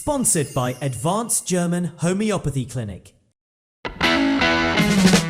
Sponsored by Advanced German Homeopathy Clinic.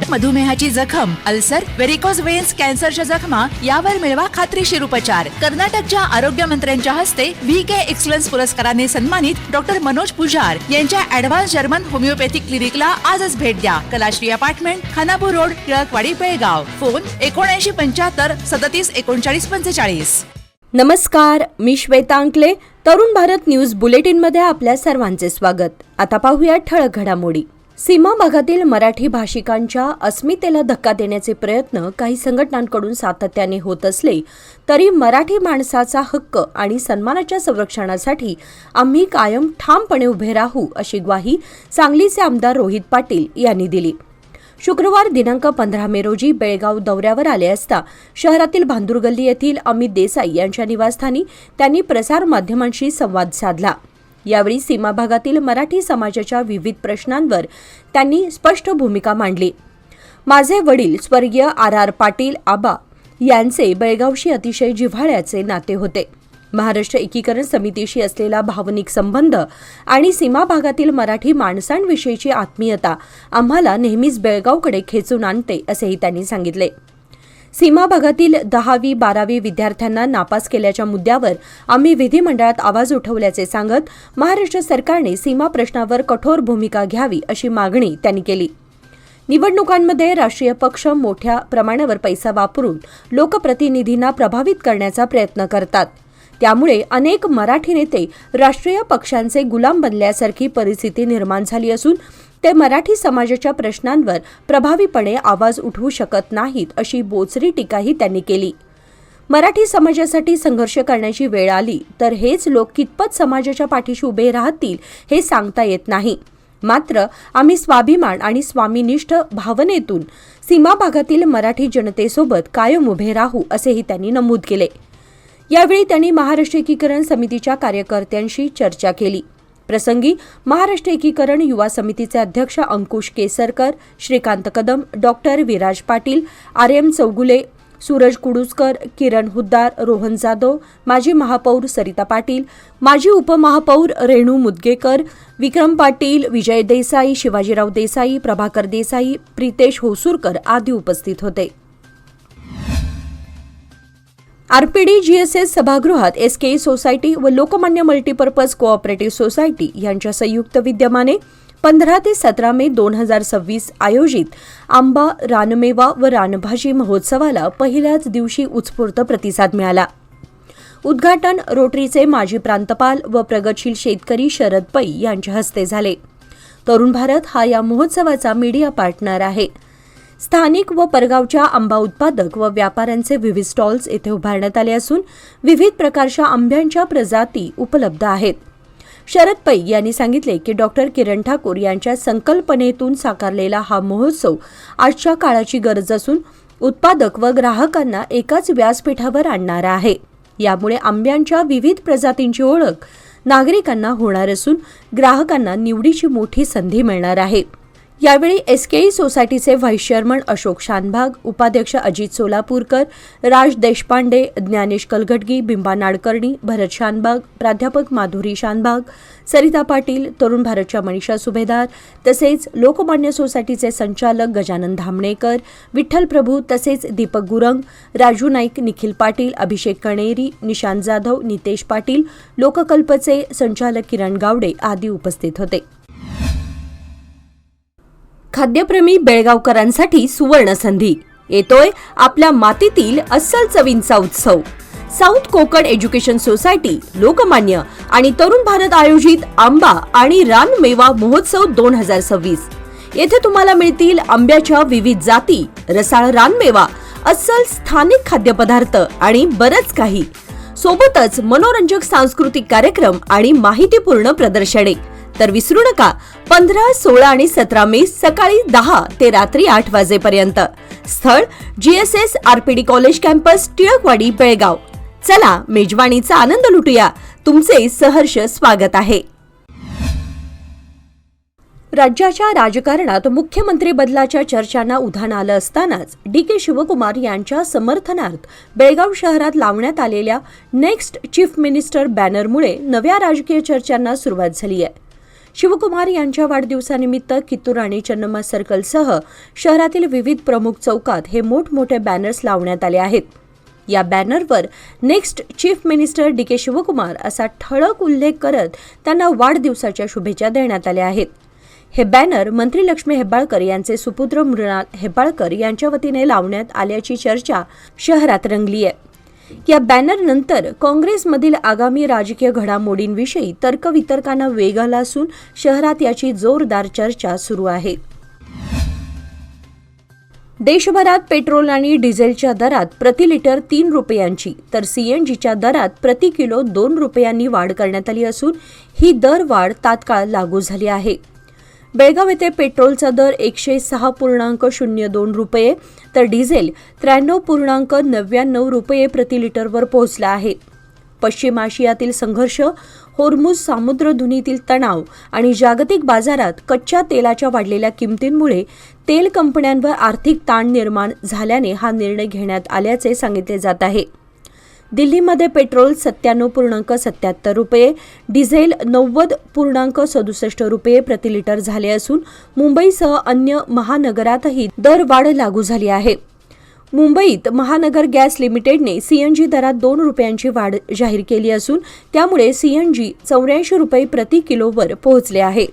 मधुमेहाची जखम, ulcer, varicose veins, कॅन्सरच्या जखमा यावर मिळवा खात्रीशीर उपचार. कर्नाटकच्या आरोग्य मंत्र्यांच्या हस्ते VK एक्सलन्स पुरस्काराने सन्मानित डॉक्टर मनोज पुजार यांच्या ॲडव्हान्स जर्मन होमिओपॅथिक क्लिनिकला आजच भेट द्या. Kalashree apartment, Khanapur road, Tilakwadi, Belgaum. Phone 7975 37 39 45. नमस्कार, मी श्वेता अंकले. तरुण भारत न्यूज बुलेटिनमध्ये आपल्या सर्वांचे स्वागत. आता पाहूया ठळक घडामोडी. सीमा भागातील मराठी भाषिकांच्या अस्मितेला धक्का देण्याचे प्रयत्न काही संघटनांकडून सातत्याने होत असले तरी मराठी माणसाचा हक्क आणि सन्मानाच्या संरक्षणासाठी आम्ही कायम ठामपणे उभे राहू, अशी ग्वाही सांगलीचे आमदार रोहित पाटील यांनी दिली. शुक्रवार दिनांक 15 मे रोजी बेळगाव दौऱ्यावर आले असता शहरातील भांदुरगल्ली येथील अमित देसाई यांच्या निवासस्थानी त्यांनी प्रसार माध्यमांशी संवाद साधला. यावेळी सीमा भागातील मराठी समाजाच्या विविध प्रश्नांवर त्यांनी स्पष्ट भूमिका मांडली. माझे वडील स्वर्गीय RR पाटील आबा यांचे बेळगावशी अतिशय जिव्हाळ्याचे नाते होते. महाराष्ट्र एकीकरण समितीशी असलेला भावनिक संबंध आणि सीमा भागातील मराठी माणसांविषयीची आत्मीयता आम्हाला नेहमीच बेळगावकडे खेचून आणते, असेही त्यांनी सांगितले. सीमा भागातील 10वी 12वी विद्यार्थ्यांना नापास केल्याच्या मुद्द्यावर आम्ही विधिमंडळात आवाज उठवल्याचे सांगत महाराष्ट्र सरकारने सीमा प्रश्नावर कठोर भूमिका घ्यावी, अशी मागणी त्यांनी केली. निवडणुकांमध्ये राष्ट्रीय पक्ष मोठ्या प्रमाणावर पैसा वापरून लोकप्रतिनिधींना प्रभावित करण्याचा प्रयत्न करतात. त्यामुळे अनेक मराठी नेते राष्ट्रीय पक्षांचे गुलाम बनल्यासारखी परिस्थिती निर्माण झाली असून ते मराठी समाजाच्या प्रश्नांवर प्रभावीपणे आवाज उठवू शकत नाहीत, अशी बोचरी टीकाही त्यांनी केली. मराठी समाजासाठी संघर्ष करण्याची वेळ आली तर हेच लोक कितपत समाजाच्या पाठीशी उभे राहतील हे सांगता येत नाही. मात्र आम्ही स्वाभिमान आणि स्वामीनिष्ठ भावनेतून सीमा भागातील मराठी जनतेसोबत कायम उभे राहू, असेही त्यांनी नमूद केले. यावेळी त्यांनी महाराष्ट्र एकीकरण समितीच्या कार्यकर्त्यांशी चर्चा केली. प्रसंगी महाराष्ट्र एकीकरण युवा समितीचे अध्यक्ष अंकुश केसरकर, श्रीकांत कदम, डॉक्टर विराज पाटील, RM चौगुले, सूरज कुडुसकर, किरण हुद्दार, रोहन जाधव, माजी महापौर सरिता पाटील, माजी उपमहापौर रेणू मुदगेकर, विक्रम पाटील, विजय देसाई, शिवाजीराव देसाई, प्रभाकर देसाई, प्रितेश होसूरकर आदी उपस्थित होते. RPD GSS सभागृहात SKE सोसायटी व लोकमान्य मल्टीपर्पज कोऑपरेटिव्ह सोसायटी यांच्या संयुक्त विद्यमाने 15 ते 17 मे 2026 आयोजित आंबा, रानमेवा व रानभाजी महोत्सवाला पहिल्याच दिवशी उत्स्फूर्त प्रतिसाद मिळाला. उद्घाटन रोटरीचे माजी प्रांतपाल व प्रगतशील शेतकरी शरद पै यांच्या हस्ते झाले. तरुण भारत हा या महोत्सवाचा मीडिया पार्टनर आहे. स्थानिक व परगावच्या आंबा उत्पादक व व्यापाऱ्यांचे विविध स्टॉल्स येथे उभारण्यात आले असून विविध प्रकारच्या आंब्यांच्या प्रजाती उपलब्ध आहेत. शरद पै यांनी सांगितले की डॉक्टर किरण ठाकूर यांच्या संकल्पनेतून साकारलेला हा महोत्सव आजच्या काळाची गरज असून उत्पादक व ग्राहकांना एकाच व्यासपीठावर आणणारा आहे. यामुळे आंब्यांच्या विविध प्रजातींची ओळख नागरिकांना होणार असून ग्राहकांना निवडीची मोठी संधी मिळणार आहे. यावेळी SKE सोसायटीचे व्हाईस चेअरमन अशोक शानभाग, उपाध्यक्ष अजित सोलापूरकर, राज देशपांडे, ज्ञानेश कलघटगी, बिंबा नाडकर्णी, भरत शानभाग, प्राध्यापक माधुरी शानभाग, सरिता पाटील, तरुण भारतच्या मनीषा सुभेदार तसेच लोकमान्य सोसायटीचे संचालक गजानन धामणेकर, विठ्ठल प्रभू तसेच दीपक गुरंग, राजू नाईक, निखिल पाटील, अभिषेक कणेरी, निशांत जाधव, नितेश पाटील, लोककल्पचे संचालक किरण गावडे आदी उपस्थित होते. खाद्यप्रेमी बेळगावकरांसाठी सुवर्ण संधी. येतोय आपल्या मातीतील अस्सल चवींचा उत्सव. South Konkan education society, Lokmanya आणि तरुण भारत आयोजित आंबा आणि रानमेवा महोत्सव 2026. येथे तुम्हाला मिळतील आंब्याच्या विविध जाती, रसाळ रानमेवा, अस्सल स्थानिक खाद्यपदार्थ आणि बरंच काही. सोबतच मनोरंजक सांस्कृतिक कार्यक्रम आणि माहितीपूर्ण प्रदर्शने. तर विसरू नका 15, 16 आणि 17 मे सकाळी 10 ते रात्री 8 वाजेपर्यंत. स्थळ GSS RPD college campus, Tilakwadi, Belgaum. चला मेजवानीचा आनंद लुटूया. तुमचे सहर्ष स्वागत आहे. राज्याच्या राजकारणात मुख्यमंत्री बदलाच्या चर्चांना उधाण आलं असतानाच डी.के. शिवकुमार यांच्या समर्थनार्थ बेळगाव शहरात लावण्यात आलेल्या नेक्स्ट चीफ मिनिस्टर बॅनरमुळे नव्या राजकीय चर्चांना सुरुवात झाली आहे. शिवकुमार यांच्या वाढदिवसानिमित्त कित्तूर आणि चन्नम्मा सर्कलसह शहरातील विविध प्रमुख चौकात हे मोठमोठे बॅनर्स लावण्यात आले आहेत. या बॅनरवर next chief minister D K. Shivakumar असा ठळक उल्लेख करत त्यांना वाढदिवसाच्या शुभेच्छा देण्यात आल्या आहेत. हे बॅनर मंत्री लक्ष्मी हेब्बाळकर यांचे सुपुत्र मृणाल हेब्बाळकर यांच्या वतीने लावण्यात आल्याची चर्चा शहरात रंगली आहे. या बॅनरनंतर काँग्रेसमधील आगामी राजकीय घडामोडींविषयी तर्कवितर्कांना वेग आला असून शहरात याची जोरदार चर्चा सुरू आहे. देशभरात पेट्रोल आणि डिझेलच्या दरात प्रति लिटर 3 रुपयांची तर सीएनजीच्या दरात प्रति किलो 2 रुपयांनी वाढ करण्यात आली असून ही दरवाढ तात्काळ लागू झाली आहे. बेळगाव येथे पेट्रोलचा दर 106.02 रुपये तर डिझेल 93.99 रुपये प्रति लिटरवर पोहोचला आहे. पश्चिम आशियातील संघर्ष, होर्मुझ सामुद्रधुनीतील तणाव आणि जागतिक बाजारात कच्च्या तेलाच्या वाढलेल्या किमतींमुळे तेल कंपन्यांवर आर्थिक ताण निर्माण झाल्याने हा निर्णय घेण्यात आल्याचे सांगितले जात आहे. दिल्लीमध्ये पेट्रोल 97.77 रुपये, डिझेल 90.67 रुपये प्रति लिटर झाले असून मुंबईसह अन्य महानगरातही दरवाढ लागू झाली आहे. मुंबईत महानगर गॅस लिमिटेडने सीएनजी दरात 2 रुपयांची वाढ जाहीर केली असून त्यामुळे सीएनजी 84 रुपये प्रति किलोवर पोहोचले आहे.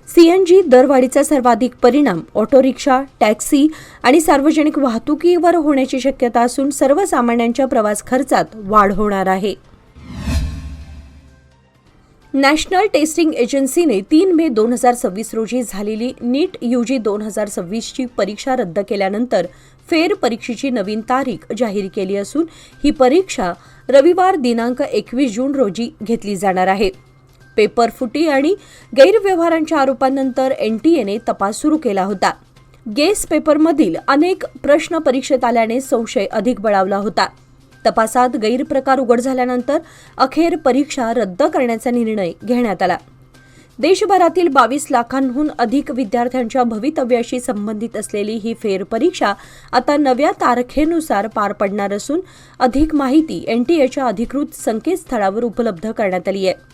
सीएनजी दरवाढीचा सर्वाधिक परिणाम ऑटो रिक्षा, टॅक्सी आणि सार्वजनिक वाहतुकीवर होण्याची शक्यता असून सर्वसामान्यांच्या प्रवास खर्चात वाढ होणार आहे. नॅशनल टेस्टिंग एजन्सीने 3 मे 2026 रोजी झालेली नीट यूजी 2026ची परीक्षा रद्द केल्यानंतर फेर परीक्षेची नवीन तारीख जाहीर केली असून ही परीक्षा रविवार दिनांक 21 जून रोजी घेतली जाणार आहे. पेपर फुटी आणि गैरव्यवहारांच्या आरोपांनंतर एनटीएने तपास सुरू केला होता. गेस पेपरमधील अनेक प्रश्न परीक्षेत आल्याने संशय अधिक बळावला होता. तपासात गैरप्रकार उघड झाल्यानंतर अखेर परीक्षा रद्द करण्याचा निर्णय घेण्यात आला. देशभरातील 22 लाखांहून अधिक विद्यार्थ्यांच्या भवितव्याशी संबंधित असलेली ही फेर परीक्षा आता नव्या तारखेनुसार पार पडणार असून अधिक माहिती एनटीएच्या अधिकृत संकेतस्थळावर उपलब्ध करण्यात आली आहे.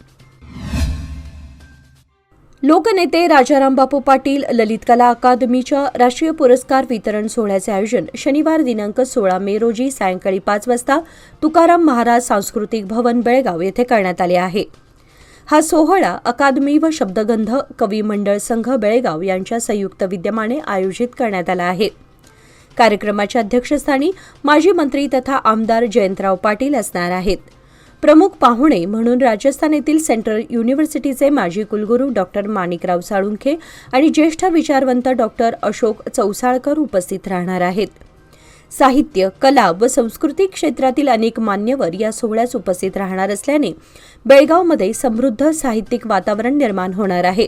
लोकनेते राजाराम बापू पाटील ललित कला अकादमीच्या राष्ट्रीय पुरस्कार वितरण सोहळ्याचे आयोजन शनिवार दिनांक 16 मे रोजी सायंकाळी 5 वाजता तुकाराम महाराज सांस्कृतिक भवन बेळगाव येथे करण्यात आले आहे. हा सोहळा अकादमी व शब्दगंध कवी मंडळ संघ बेळगाव यांच्या संयुक्त विद्यमाने आयोजित करण्यात आला आहे. कार्यक्रमाच्या अध्यक्षस्थानी माजी मंत्री तथा आमदार जयंतराव पाटील असणार आहेत. प्रमुख पाहुणे म्हणून राजस्थान येथील सेंट्रल युनिव्हर्सिटीचे माजी कुलगुरू डॉक्टर माणिकराव साळुंखे आणि ज्येष्ठ विचारवंत डॉक्टर अशोक चौसाळकर उपस्थित राहणार आहेत. साहित्य, कला व संस्कृती क्षेत्रातील अनेक मान्यवर या सोहळ्यास उपस्थित राहणार असल्याने बेळगावमध्ये समृद्ध साहित्यिक वातावरण निर्माण होणार आहे.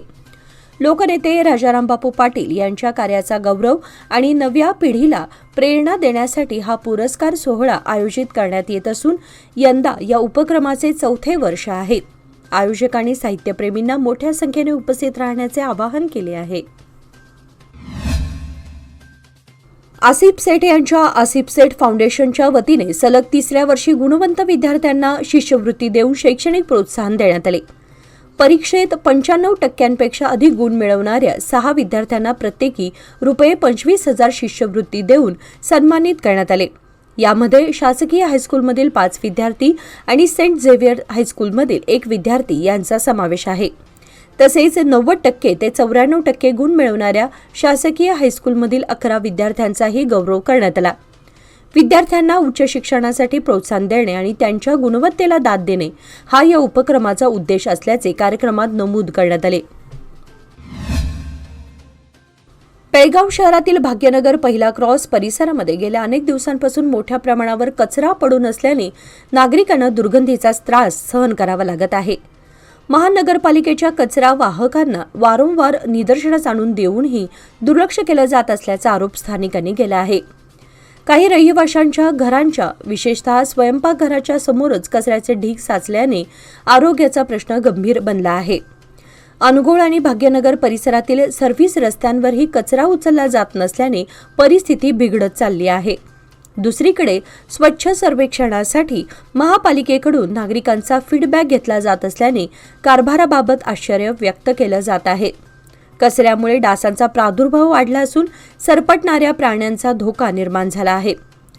लोकनेते राजाराम बापू पाटील यांच्या कार्याचा गौरव आणि नव्या पिढीला प्रेरणा देण्यासाठी हा पुरस्कार सोहळा आयोजित करण्यात येत असून यंदा या उपक्रमाचे 4थे वर्ष आहे. आयोजकांनी साहित्यप्रेमींना मोठ्या संख्येने उपस्थित राहण्याचे आवाहन केले आहे. आसिफ सेठ यांच्या आसिफ सेठ फाउंडेशनच्या वतीने सलग 3ऱ्या वर्षी गुणवंत विद्यार्थ्यांना शिष्यवृत्ती देऊन शैक्षणिक प्रोत्साहन देण्यात आले. परीक्षेत 95% अधिक गुण मिळवणाऱ्या 6 विद्यार्थ्यांना प्रत्येकी ₹25,000 शिष्यवृत्ती देऊन सन्मानित करण्यात आले. यामध्ये शासकीय हायस्कूलमधील 5 विद्यार्थी आणि सेंट झेवियर हायस्कूलमधील 1 विद्यार्थी यांचा समावेश आहे. तसेच 90% ते 94% गुण मिळवणाऱ्या शासकीय हायस्कूलमधील 11 विद्यार्थ्यांचाही गौरव करण्यात आला. विद्यार्थ्यांना उच्च शिक्षणासाठी प्रोत्साहन देणे आणि त्यांच्या गुणवत्तेला दाद देणे हा या उपक्रमाचा उद्देश असल्याचे कार्यक्रमात नमूद करण्यात आले. बेळगाव शहरातील भाग्यनगर पहिला क्रॉस परिसरामध्ये गेल्या अनेक दिवसांपासून मोठ्या प्रमाणावर कचरा पडून असल्याने नागरिकांना दुर्गंधीचा त्रास सहन करावा लागत आहे. महानगरपालिकेच्या कचरा वाहकांना वारंवार निदर्शनास आणून देऊनही दुर्लक्ष केलं जात असल्याचा आरोप स्थानिकांनी केला आहे. काही रहिवाशांच्या घरांच्या विशेषतः स्वयंपाकघराच्या समोरच कचऱ्याचे ढीग साचल्याने आरोग्याचा प्रश्न गंभीर बनला आहे. अनुगोळ आणि भाग्यनगर परिसरातील सर्व्हिस रस्त्यांवरही कचरा उचलला जात नसल्याने परिस्थिती बिघडत चालली आहे. दुसरीकडे स्वच्छ सर्वेक्षणासाठी महापालिकेकडून नागरिकांचा फीडबॅक घेतला जात असल्याने कारभाराबाबत आश्चर्य व्यक्त केलं जात आहे. कचऱ्यामुळे डासांचा प्रादुर्भाव वाढला असून सरपटणाऱ्या प्राण्यांचा धोका निर्माण झाला आहे.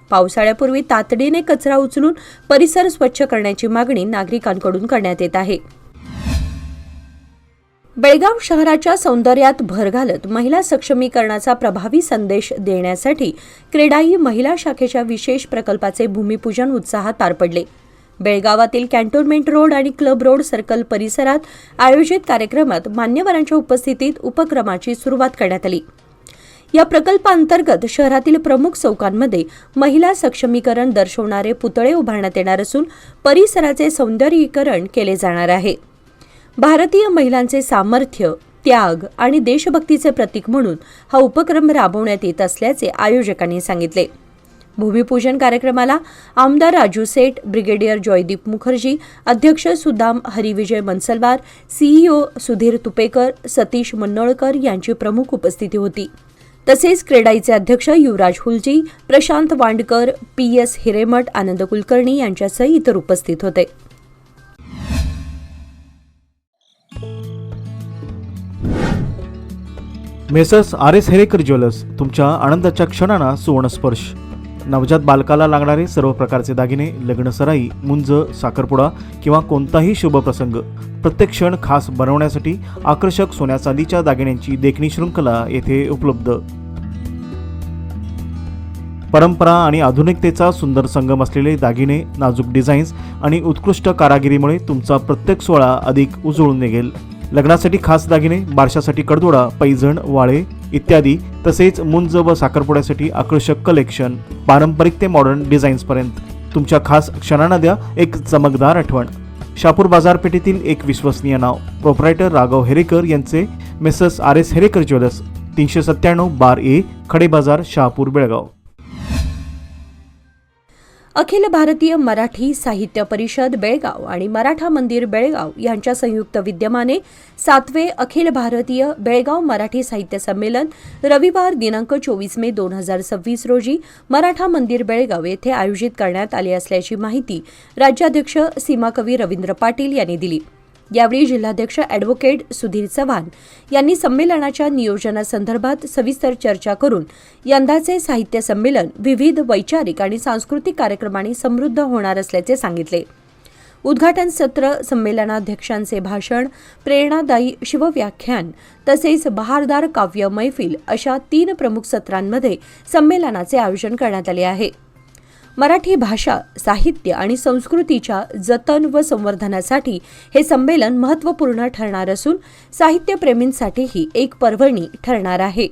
पावसाळ्यापूर्वी तातडीने कचरा उचलून परिसर स्वच्छ करण्याची मागणी नागरिकांकडून करण्यात येत आहे. बेळगाव शहराच्या सौंदर्यात भर घालत महिला सक्षमीकरणाचा प्रभावी संदेश देण्यासाठी क्रेडाई महिला शाखेच्या विशेष प्रकल्पाचे भूमिपूजन उत्साहात पार पडले. बेळगावातील कॅन्टोन्मेंट रोड आणि क्लब रोड सर्कल परिसरात आयोजित कार्यक्रमात मान्यवरांच्या उपस्थितीत उपक्रमाची सुरुवात करण्यात आली. या प्रकल्पांतर्गत शहरातील प्रमुख चौकांमध्ये महिला सक्षमीकरण दर्शवणारे पुतळे उभारण्यात येणार असून परिसराचे सौंदर्यीकरण केले जाणार आहे. भारतीय महिलांचे सामर्थ्य, त्याग आणि देशभक्तीचे प्रतीक म्हणून हा उपक्रम राबवण्यात येत असल्याचे आयोजकांनी सांगितले. भूमिपूजन कार्यक्रमाला आमदार राजू सेठ, ब्रिगेडियर जॉयदीप मुखर्जी, अध्यक्ष सुदाम हरिविजय मनसलवार, सीईओ सुधीर तुपेकर, सतीश मन्नोळकर यांची प्रमुख उपस्थिती होती. तसेच क्रेडाईचे अध्यक्ष युवराज हुलजी, प्रशांत वांडकर, PS हिरेमठ, आनंद कुलकर्णी यांच्यासह इतर उपस्थित होते. मेसर्स RS हेरेकर ज्वेलर्स तुमच्या आनंदाच्या क्षणांना सुवर्णस्पर्श. नवजात बालकाला लागणारे सर्व प्रकारचे दागिने, लग्नसराई, मुंज, साखरपुडा किंवा कोणताही शुभ प्रसंग प्रत्येक क्षण खास बनवण्यासाठी आकर्षक सोन्या चांदीच्या दागिन्यांची देखणी शृंखला येथे उपलब्ध. परंपरा आणि आधुनिकतेचा सुंदर संगम असलेले दागिने, नाजूक डिझाईन्स आणि उत्कृष्ट कारागिरीमुळे तुमचा प्रत्येक सोहळा अधिक उजळून निघेल. लग्नासाठी खास दागिने, बारशासाठी कडदोडा, पैजण, वाळे इत्यादी, तसेच मुंज व साखरपुड्यासाठी आकर्षक कलेक्शन, पारंपरिक ते मॉडर्न डिझाईन्सपर्यंत तुमच्या खास क्षणांना द्या एक चमकदार आठवण. शहापूर बाजारपेठेतील एक विश्वसनीय नाव, प्रोप्रायटर राघव हेरेकर यांचे messrs RS Herekar jewellers, 397 bar A, खडे बाजार, शहापूर, बेळगाव. अखिल भारतीय मराठी साहित्य परिषद बेळगाव आणि मराठा मंदिर बेळगाव यांच्या संयुक्त विद्यमाने 7वे अखिल भारतीय बेळगाव मराठी साहित्य संमेलन रविवार दिनांक 24 मे 2026 रोजी मराठा मंदिर बेळगाव येथे आयोजित करण्यात आले असल्याची माहिती राज्याध्यक्ष सीमाकवी रवींद्र पाटील यांनी दिली. यावेळी जिल्हाध्यक्ष ॲडव्होकेट सुधीर चव्हाण यांनी संमेलनाच्या नियोजनासंदर्भात सविस्तर चर्चा करून यंदाचे साहित्य संमेलन विविध वैचारिक आणि सांस्कृतिक कार्यक्रमांनी समृद्ध होणार असल्याचे सांगितले. उद्घाटन सत्र, संमेलनाध्यक्षांचे भाषण, प्रेरणादायी शिवव्याख्यान तसेच बहारदार काव्य मैफिल अशा 3 प्रमुख सत्रांमध्ये संमेलनाचे आयोजन करण्यात आले आहे. मराठी भाषा, साहित्य आणि संस्कृतीच्या जतन व संवर्धनासाठी हे संमेलन महत्त्वपूर्ण ठरणार असून साहित्यप्रेमींसाठीही एक पर्वणी ठरणार आहे.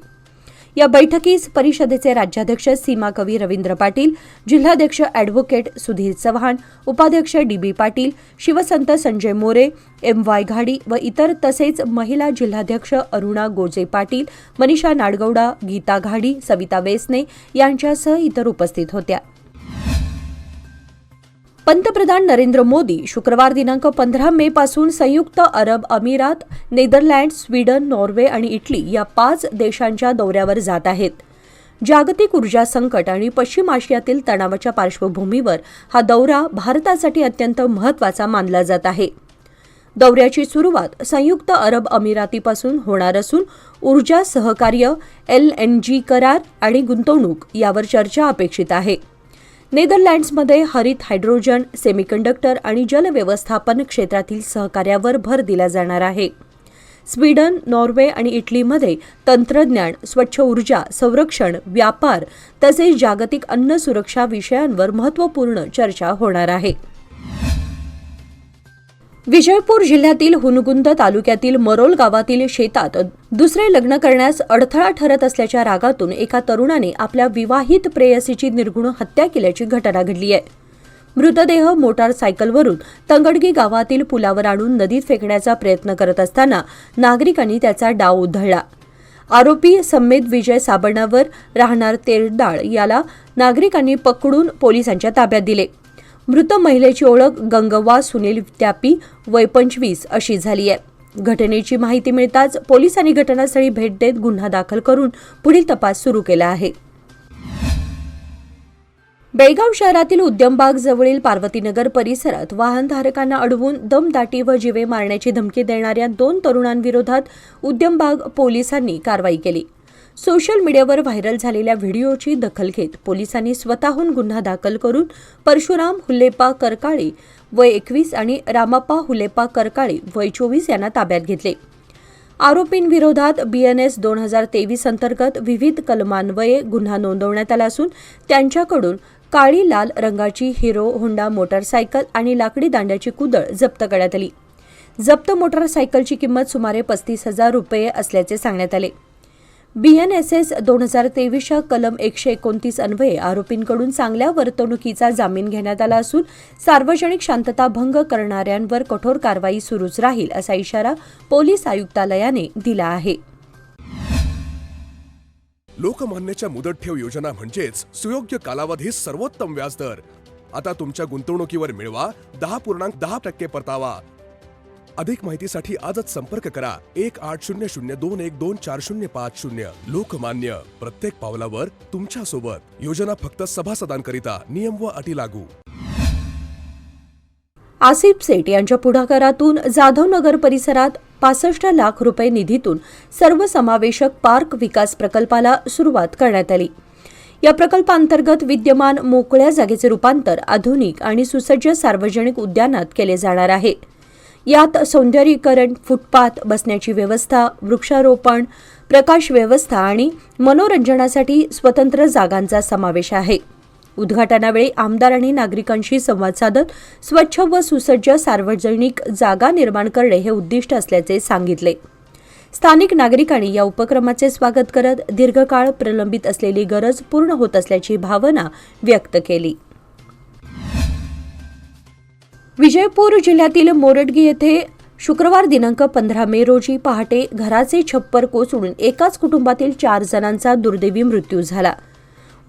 या बैठकीस परिषदेचे राज्याध्यक्ष सीमाकवी रवींद्र पाटील, जिल्हाध्यक्ष ॲडव्होकेट सुधीर चव्हाण, उपाध्यक्ष DB पाटील, शिवसंत संजय मोरे, MY घाडी व इतर, तसेच महिला जिल्हाध्यक्ष अरुणा गोजे पाटील, मनीषा नाडगौडा, गीता घाडी, सविता वेसने यांच्यासह इतर उपस्थित होत्या. पंतप्रधान नरेंद्र मोदी शुक्रवार दिनांक 15 मे पासून संयुक्त अरब अमिरात, नेदरलँड, स्वीडन, नॉर्वे आणि इटली या 5 देशांच्या दौऱ्यावर जात आहेत. जागतिक ऊर्जा संकट आणि पश्चिम आशियातील तणावाच्या पार्श्वभूमीवर हा दौरा भारतासाठी अत्यंत महत्त्वाचा मानला जात आहे. दौऱ्याची सुरुवात संयुक्त अरब अमिरातीपासून होणार असून ऊर्जा सहकार्य, LNG करार आणि गुंतवणूक यावर चर्चा अपेक्षित आहे. नेदरलँड्समध्ये हरित हायड्रोजन, सेमीकंडक्टर आणि जलव्यवस्थापन क्षेत्रातील सहकार्यावर भर दिला जाणार आहे. स्वीडन, नॉर्वे आणि इटलीमध्ये तंत्रज्ञान, स्वच्छ ऊर्जा, संरक्षण, व्यापार तसेच जागतिक अन्न सुरक्षा विषयांवर महत्त्वपूर्ण चर्चा होणार आहे. विजयपूर जिल्ह्यातील हुनगुंद तालुक्यातील मरोल गावातील शेतात दुसरे लग्न करण्यास अडथळा ठरत असल्याच्या रागातून एका तरुणाने आपल्या विवाहित प्रेयसीची निर्घृण हत्या केल्याची घटना घडली आहे. मृतदेह मोटारसायकलवरून तंगडगी गावातील पुलावर आणून नदीत फेकण्याचा प्रयत्न करत असताना नागरिकांनी त्याचा डाव उधळला. आरोपी सम्मेद विजय साबणावर राहणार तेरडाळ याला नागरिकांनी पकडून पोलिसांच्या ताब्यात दिले. मृत महिलेची ओळख गंगव्वा सुनील त्यापी, वय 25 अशी झाली आहे. घटनेची माहिती मिळताच पोलिसांनी घटनास्थळी भेट देत गुन्हा दाखल करून पुढील तपास सुरू केला आहे. बेळगाव शहरातील उद्यमबाग जवळील पार्वतीनगर परिसरात वाहनधारकांना अडवून दमदाटी व जीवे मारण्याची धमकी देणाऱ्या 2 तरुणांविरोधात उद्यमबाग पोलिसांनी कारवाई केली. सोशल मीडियावर व्हायरल झालेल्या व्हिडिओची दखल घेत पोलिसांनी स्वतःहून गुन्हा दाखल करून परशुराम हुल्लेप्पा करकाळे वय 21 आणि रामप्पा हुल्लेप्पा करकाळे वय 24 यांना ताब्यात घेतले. आरोपींविरोधात BNS 2023 अंतर्गत विविध कलमान्वये गुन्हा नोंदवण्यात आला असून त्यांच्याकडून काळी लाल रंगाची हिरो होंडा मोटारसायकल आणि लाकडी दांड्याची कुदळ जप्त करण्यात आली. जप्त मोटारसायकलची किंमत सुमारे 35,000 रुपये असल्याचे सांगण्यात आले. BNSS 2023च्या कलम 129 अन्वये आरोपींकडून चांगल्या वर्तणुकीचा जामीन घेण्यात आला असून सार्वजनिक शांतता भंग करणाऱ्यांवर कठोर कारवाई सुरूच राहील असा इशारा पोलीस आयुक्तालयाने दिला आहे. लोकमान्यच्या मुदत ठेव योजना म्हणजेच सुयोग्य कालावधी सर्वोत्तम व्याजदर. आता तुमच्या गुंतवणुकीवर मिळवा 10.10% परतावा. अधिक माहितीसाठी आजच संपर्क करा 1800212405. लोकमान्य, प्रत्येक पावलावर तुमच्या सोबत. योजना फक्त सभासदांकरिता. नियम व अटी लागू. आसिफ सेठ यांच्या पुढाकारातून जाधवनगर परिसरात 65 लाख रुपये निधीतून सर्वसमावेशक पार्क विकास प्रकल्पाला सुरुवात करण्यात आली. या प्रकल्पांतर्गत विद्यमान मोकळ्या जागेचे रूपांतर आधुनिक आणि सुसज्ज सार्वजनिक उद्यानात केले जाणार आहे. यात सौंदर्यीकरण, फुटपाथ, बसण्याची व्यवस्था, वृक्षारोपण, प्रकाश व्यवस्था आणि मनोरंजनासाठी स्वतंत्र जागांचा समावेश आहे. उद्घाटनावेळी आमदार आणि नागरिकांशी संवाद साधत स्वच्छ व सुसज्ज सार्वजनिक जागा निर्माण करणे हे उद्दिष्ट असल्याचे सांगितले. स्थानिक नागरिकांनी या उपक्रमाचे स्वागत करत दीर्घकाळ प्रलंबित असलेली गरज पूर्ण होत असल्याची भावना व्यक्त केली. विजयपूर जिल्ह्यातील मोरडगी येथे शुक्रवार दिनांक 15 मे रोजी पहाटे घराचे छप्पर कोसळून एकाच कुटुंबातील 4 जणांचा दुर्दैवी मृत्यू झाला.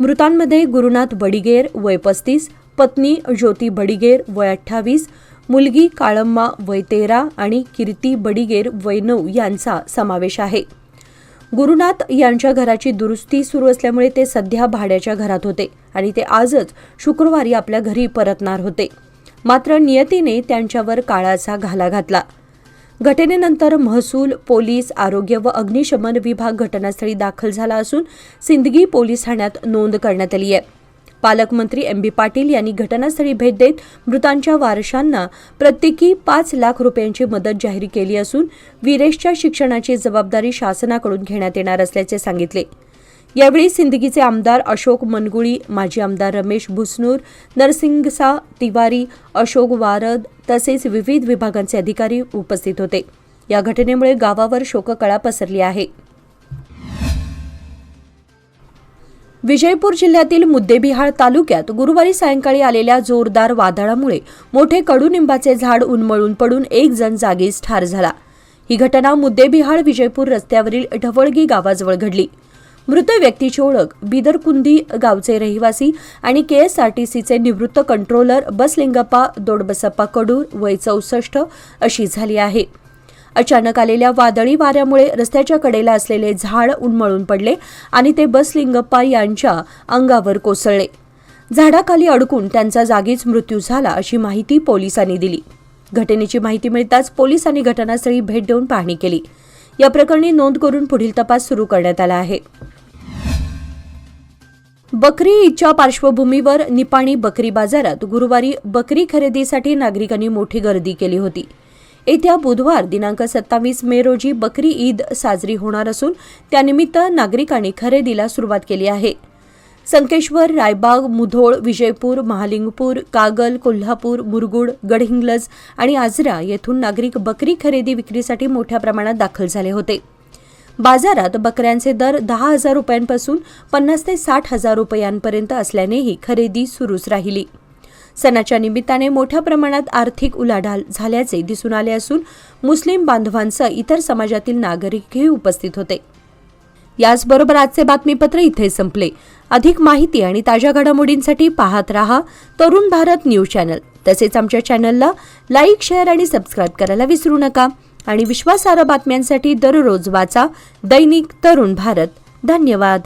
मृतांमध्ये गुरुनाथ बडिगेर वय 35, पत्नी ज्योती बडिगेर वय 28, मुलगी काळम्मा वय 13 आणि कीर्ती बडिगेर वय 9 यांचा समावेश आहे. गुरुनाथ यांच्या घराची दुरुस्ती सुरू असल्यामुळे ते सध्या भाड्याच्या घरात होते आणि ते आजच शुक्रवारी आपल्या घरी परतणार होते. मात्र नियतीने त्यांच्यावर काळाचा घाला घातला. घटनेनंतर महसूल, पोलीस, आरोग्य व अग्निशमन विभाग घटनास्थळी दाखल झाला असून सिंदगी पोलीस ठाण्यात नोंद करण्यात आली आहे. पालकमंत्री MB पाटील यांनी घटनास्थळी भेट देत मृतांच्या वारसांना प्रत्येकी 5 लाख रुपयांची मदत जाहीर केली असून वीरेशच्या शिक्षणाची जबाबदारी शासनाकडून घेण्यात येणार असल्याचे सांगितले. यावेळी सिंदगीचे आमदार अशोक मनगुळी, माजी आमदार रमेश भुसनूर, नरसिंगसा तिवारी, अशोक वारद तसेच विविध विभागांचे अधिकारी उपस्थित होते. या घटनेमुळे गावावर शोककळा पसरली आहे. विजयपूर जिल्ह्यातील मुद्देबिहाळ तालुक्यात गुरुवारी सायंकाळी आलेल्या जोरदार वादळामुळे मोठे कडुनिंबाचे झाड उन्मळून पडून 1 जण जागीच ठार झाला. ही घटना मुद्देबिहाळ विजयपूर रस्त्यावरील ढवळगी गावाजवळ घडली. मृत व्यक्तीची ओळख बिदरकुंदी गावचे रहिवासी आणि KSRTCचे निवृत्त कंट्रोलर बसलिंगप्पा दोडबसप्पा कडूर वय 64 अशी झाली आहे. अचानक आलेल्या वादळी वाऱ्यामुळे रस्त्याच्या कडेला असलेले झाड उन्मळून पडले आणि ते बसलिंगप्पा यांच्या अंगावर कोसळले. झाडाखाली अडकून त्यांचा जागीच मृत्यू झाला अशी माहिती पोलिसांनी दिली. घटनेची माहिती मिळताच पोलिसांनी घटनास्थळी भेट देऊन पाहणी केली. या प्रकरणी नोंद करून पुढील तपास सुरू करण्यात आला आहे. बकरी ईदच्या पार्श्वभूमीवर निपाणी बकरी बाजारात गुरुवारी बकरी खरेदीसाठी नागरिकांनी मोठी गर्दी केली होती. येत्या बुधवार दिनांक 27 मे रोजी बकरी ईद साजरी होणार असून त्यानिमित्त नागरिकांनी खरेदीला सुरुवात केली आहे. संकेश्वर, रायबाग, मुधोळ, विजयपूर, महालिंगपूर, कागल, कोल्हापूर, मुरगुड, गडहिंग्लज आणि आजरा येथून नागरिक बकरी खरेदी विक्रीसाठी मोठ्या प्रमाणात दाखल झाले होते. बाजारात बकऱ्यांचे दर 10,000 रुपयांपासून 50,000 ते 60,000 रुपयांपर्यंत असल्यानेही खरेदी सुरूच राहिली. सणाच्या निमित्ताने मोठ्या प्रमाणात आर्थिक उलाढाल झाल्याचे दिसून आले असून मुस्लिम बांधवांसह इतर समाजातील नागरिकही उपस्थित होते. याचबरोबर आजचे बातमीपत्र इथे संपले. अधिक माहिती आणि ताज्या घडामोडींसाठी पाहत रहा तरुण भारत न्यूज चॅनल. तसेच आमच्या चॅनलला लाईक, शेअर आणि सबस्क्राईब करायला विसरू नका. आणि विश्वासार्ह बातम्यांसाठी दररोज वाचा दैनिक तरुण भारत. धन्यवाद.